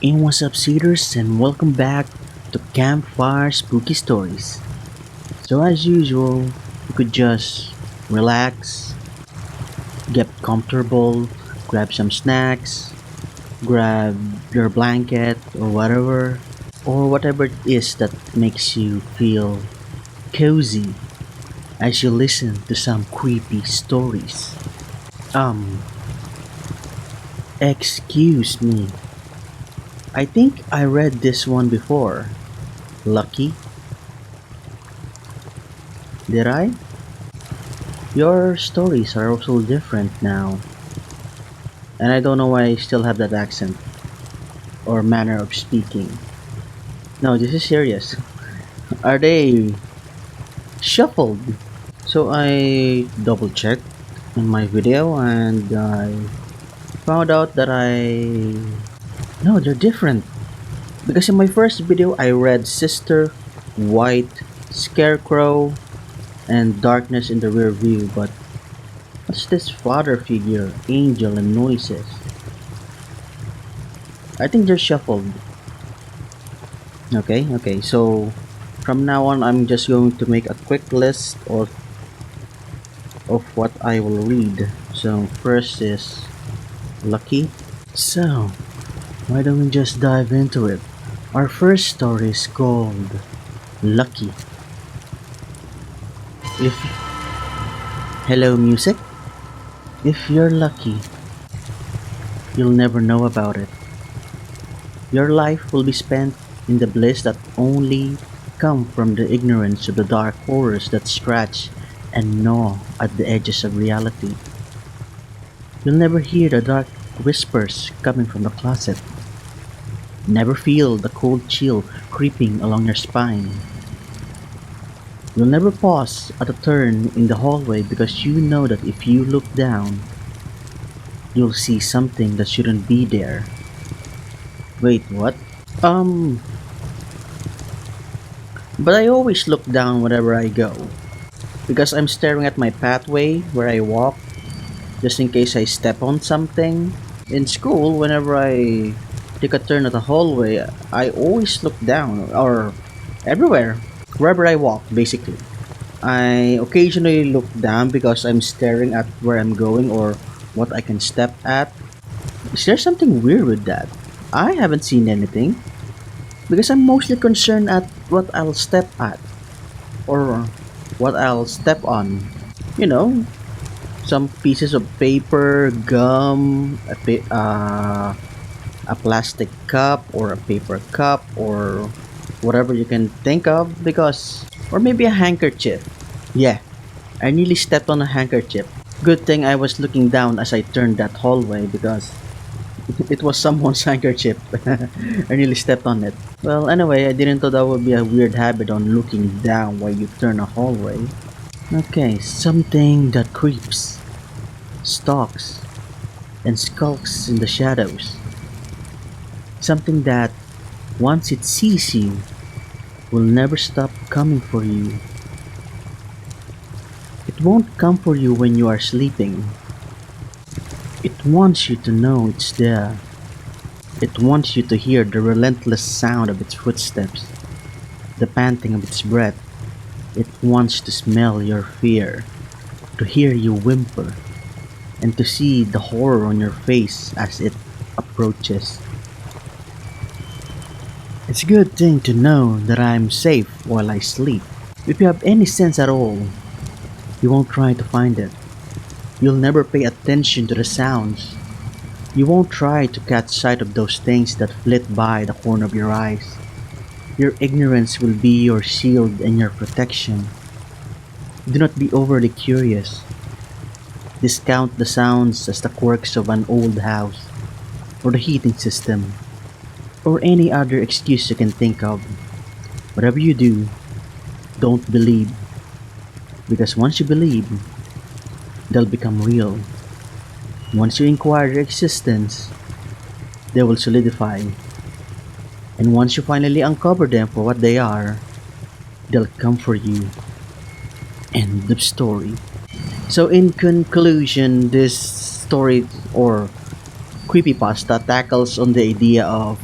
And what's up, Cedars, and welcome back to Campfire Spooky Stories. So, as usual, you could just relax, get comfortable, grab some snacks, grab your blanket or whatever it is that makes you feel cozy as you listen to some creepy stories. Um, excuse me. I think I read this one before. Lucky, did I? Your stories are also different now, and I don't know why I still have that accent or manner of speaking. No, this is serious. Are they shuffled? So I double checked in my video and I found out that no, they're different. Because in my first video I read Sister, White, Scarecrow, and Darkness in the Rear View, but what's this father figure, angel, and noises? I think they're shuffled. Okay. So from now on, I'm just going to make a quick list of what I will read. So first is Lucky. So why don't we just dive into it? Our first story is called Lucky. If hello music, if you're lucky, you'll never know about it. Your life will be spent in the bliss that only come from the ignorance of the dark horrors that scratch and gnaw at the edges of reality. You'll never hear the dark whispers coming from the closet. Never feel the cold chill creeping along your spine. You'll never pause at a turn in the hallway because you know that if you look down, you'll see something that shouldn't be there. Wait, what? Um, but I always look down whenever I go because I'm staring at my pathway where I walk just in case I step on something. In school, whenever I take a turn at the hallway, I always look down or everywhere, wherever I walk, basically. I occasionally look down because I'm staring at where I'm going or what I can step at. Is there something weird with that? I haven't seen anything because I'm mostly concerned at what I'll step at or what I'll step on. You know, some pieces of paper, gum, a plastic cup or a paper cup or whatever you can think of or maybe a handkerchief. Yeah, I nearly stepped on a handkerchief. Good thing I was looking down as I turned that hallway because it was someone's handkerchief. I nearly stepped on it. Well, anyway, I didn't thought that would be a weird habit on looking down while you turn a hallway. Okay, something that creeps, stalks, and skulks in the shadows. Something that, once it sees you, will never stop coming for you. It won't come for you when you are sleeping. It wants you to know it's there. It wants you to hear the relentless sound of its footsteps, the panting of its breath. It wants to smell your fear, to hear you whimper, and to see the horror on your face as it approaches. It's a good thing to know that I'm safe while I sleep. If you have any sense at all, you won't try to find it. You'll never pay attention to the sounds. You won't try to catch sight of those things that flit by the corner of your eyes. Your ignorance will be your shield and your protection. Do not be overly curious. Discount the sounds as the quirks of an old house, or the heating system, or any other excuse you can think of. Whatever you do, don't believe, because once you believe, they'll become real. Once you inquire their existence, they will solidify. And once you finally uncover them for what they are, they'll come for you. End of story. So in conclusion, this story or creepypasta tackles on the idea of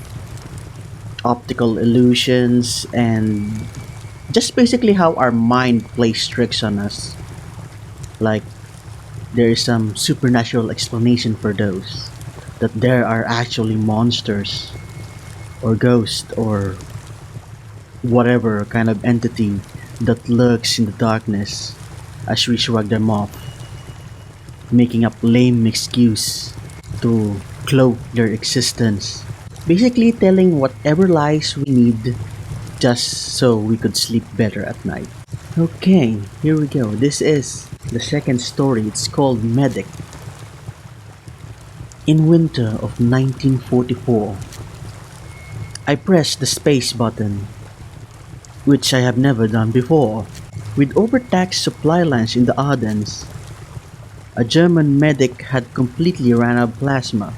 optical illusions, and just basically how our mind plays tricks on us. Like, there is some supernatural explanation for those. That there are actually monsters, or ghosts, or whatever kind of entity that lurks in the darkness as we shrug them off, making up lame excuse to cloak their existence. Basically telling whatever lies we need just so we could sleep better at night. Okay, here we go. This is the second story. It's called Medic. In winter of 1944, I pressed the space button, which I have never done before. With overtaxed supply lines in the Ardennes, a German medic had completely ran out of plasma.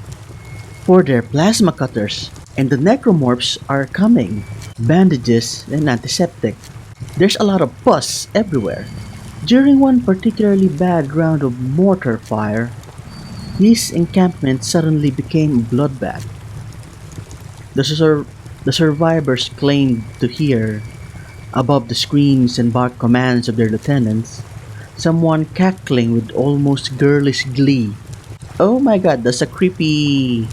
For their plasma cutters, and the necromorphs are coming. Bandages and antiseptic. There's a lot of pus everywhere. During one particularly bad round of mortar fire, this encampment suddenly became a bloodbath. The, sur- the survivors claimed to hear, above the screams and bark commands of their lieutenants, someone cackling with almost girlish glee. Oh my god, that's a creepy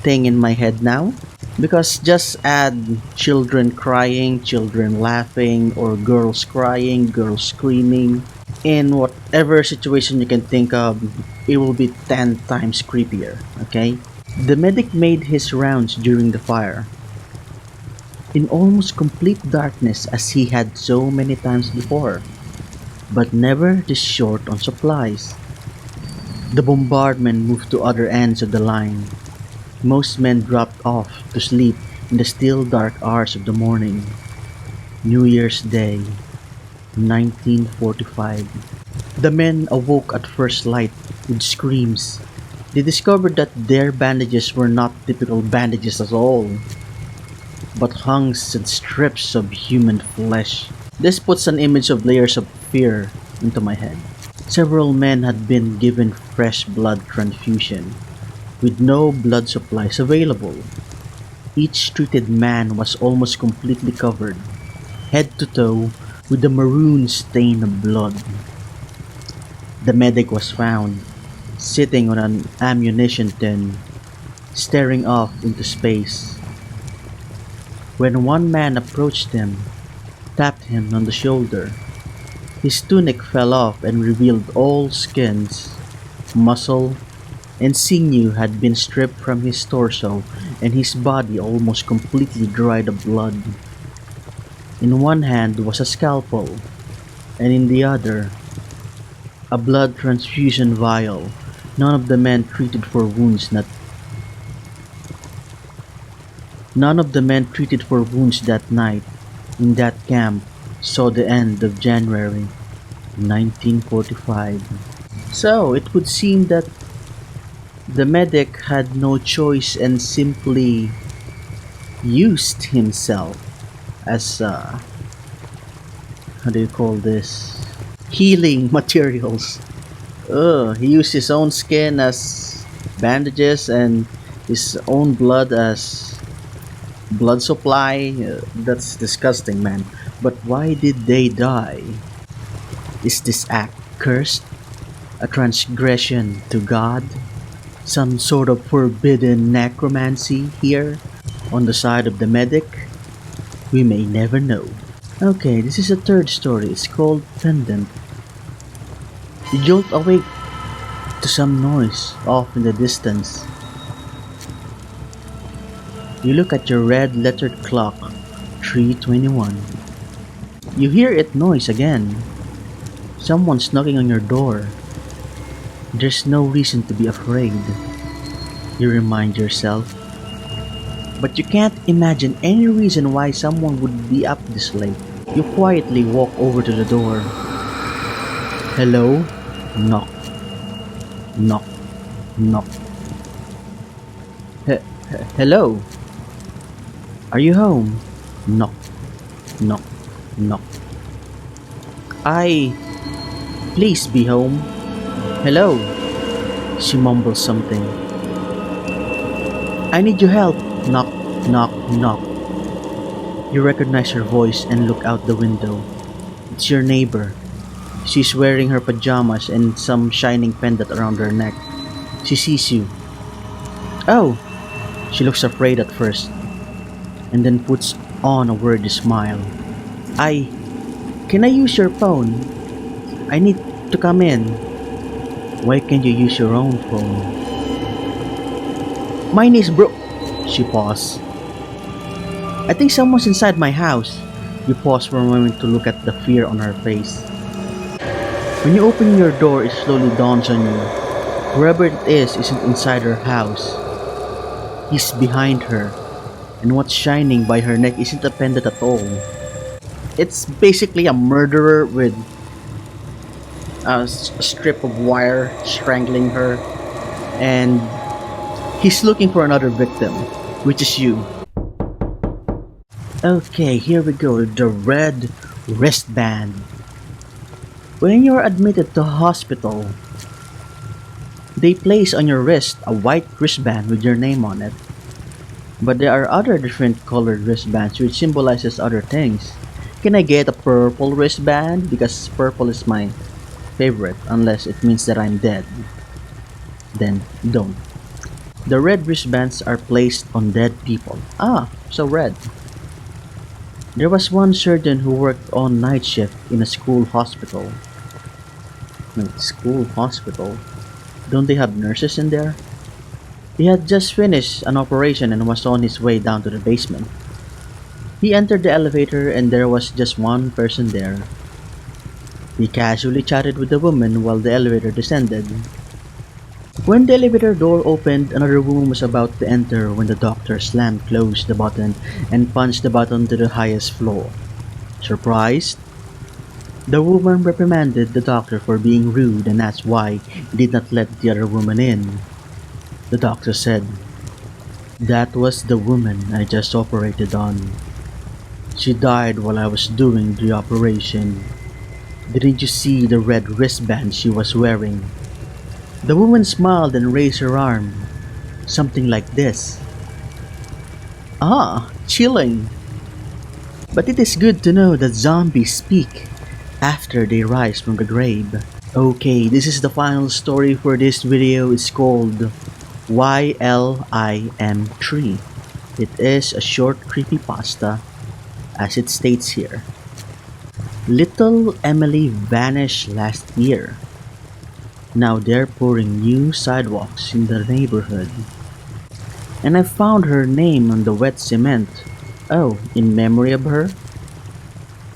thing in my head now. Because just add children crying, children laughing, or girls crying, girls screaming. In whatever situation you can think of, it will be 10 times creepier, okay? The medic made his rounds during the fire, in almost complete darkness as he had so many times before, but never this short on supplies. The bombardment moved to other ends of the line. Most men dropped off to sleep in the still dark hours of the morning. New Year's Day, 1945. The men awoke at first light with screams. They discovered that their bandages were not typical bandages at all, but hunks and strips of human flesh. This puts an image of layers of fear into my head. Several men had been given fresh blood transfusion, with no blood supplies available. Each treated man was almost completely covered, head to toe, with a maroon stain of blood. The medic was found, sitting on an ammunition tin, staring off into space. When one man approached him, tapped him on the shoulder, his tunic fell off and revealed all skins, muscle, and sinew had been stripped from his torso, and his body almost completely dried of blood. In one hand was a scalpel, and in the other, a blood transfusion vial. None of the men treated for wounds that night in that camp saw the end of January 1945. So it would seem that the medic had no choice and simply used himself as how do you call this? Healing materials. He used his own skin as bandages and his own blood as blood supply. That's disgusting, man. But why did they die? Is this act cursed? A transgression to God? Some sort of forbidden necromancy here on the side of the medic? We may never know. Okay, this is a third story. It's called Pendant. You jolt awake to some noise off in the distance. You look at your red lettered clock, 3:21. You hear it noise again. Someone's knocking on your door. There's no reason to be afraid, you remind yourself. But you can't imagine any reason why someone would be up this late. You quietly walk over to the door. Hello? Knock. Knock. Knock. Hello? Are you home? Knock. Knock. Knock. Please be home. Hello? She mumbles something. I need your help. Knock, knock, knock. You recognize her voice and look out the window. It's your neighbor. She's wearing her pajamas and some shining pendant around her neck. She sees you. Oh! She looks afraid at first, and then puts on a worried smile. Can I use your phone? I need to come in. Why can't you use your own phone? Mine is broke. She paused. I think someone's inside my house. You pause for a moment to look at the fear on her face. When you open your door, it slowly dawns on you. Whoever it is isn't inside her house. He's behind her, and what's shining by her neck isn't a pendant at all. It's basically a murderer with a strip of wire strangling her, and he's looking for another victim, which is you. Okay, here we go. The red wristband. When you're admitted to hospital, they place on your wrist a white wristband with your name on it. But there are other different colored wristbands which symbolizes other things. Can I get a purple wristband? Because purple is my favorite, unless it means that I'm dead. Then don't. The red wristbands are placed on dead people. Ah, so red. There was one surgeon who worked on night shift in a school hospital. Wait, school hospital? Don't they have nurses in there? He had just finished an operation and was on his way down to the basement. He entered the elevator and there was just one person there. He casually chatted with the woman while the elevator descended. When the elevator door opened, another woman was about to enter when the doctor slammed closed the button and punched the button to the highest floor. Surprised? The woman reprimanded the doctor for being rude and asked why he did not let the other woman in. The doctor said, "That was the woman I just operated on. She died while I was doing the operation. Didn't you see the red wristband she was wearing?" The woman smiled and raised her arm. Something like this. Ah, chilling. But it is good to know that zombies speak after they rise from the grave. Okay, this is the final story for this video. It's called YLIM3. It is a short creepypasta, as it states here. Little Emily vanished last year. Now they're pouring new sidewalks in the neighborhood. And I found her name on the wet cement. Oh, in memory of her?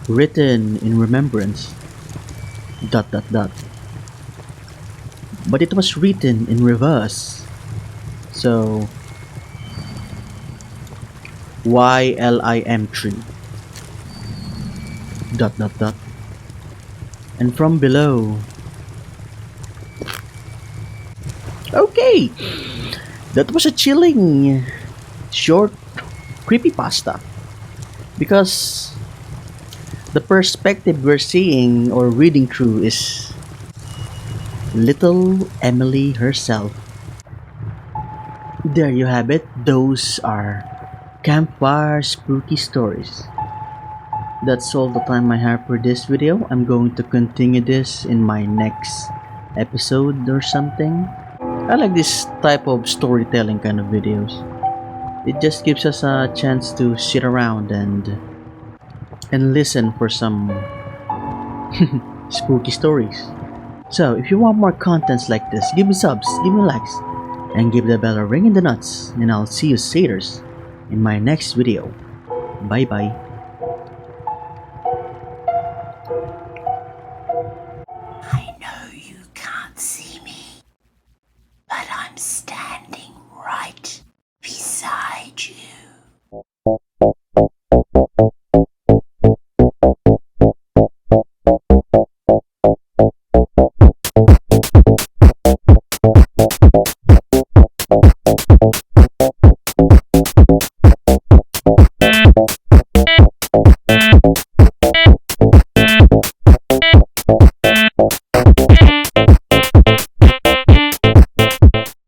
Written in remembrance. ... But it was written in reverse. So YLIM3. ... And from below. Okay, that was a chilling, short creepypasta. Because the perspective we're seeing or reading through is little Emily herself. There you have it. Those are Campfire spooky stories. That's all the time I have for this video. I'm going to continue this in my next episode or something. I like this type of storytelling kind of videos. It just gives us a chance to sit around and listen for some spooky stories. So if you want more contents like this, give me subs, give me likes, and give the bell a ring in the nuts, and I'll see you satyrs in my next video. Bye bye.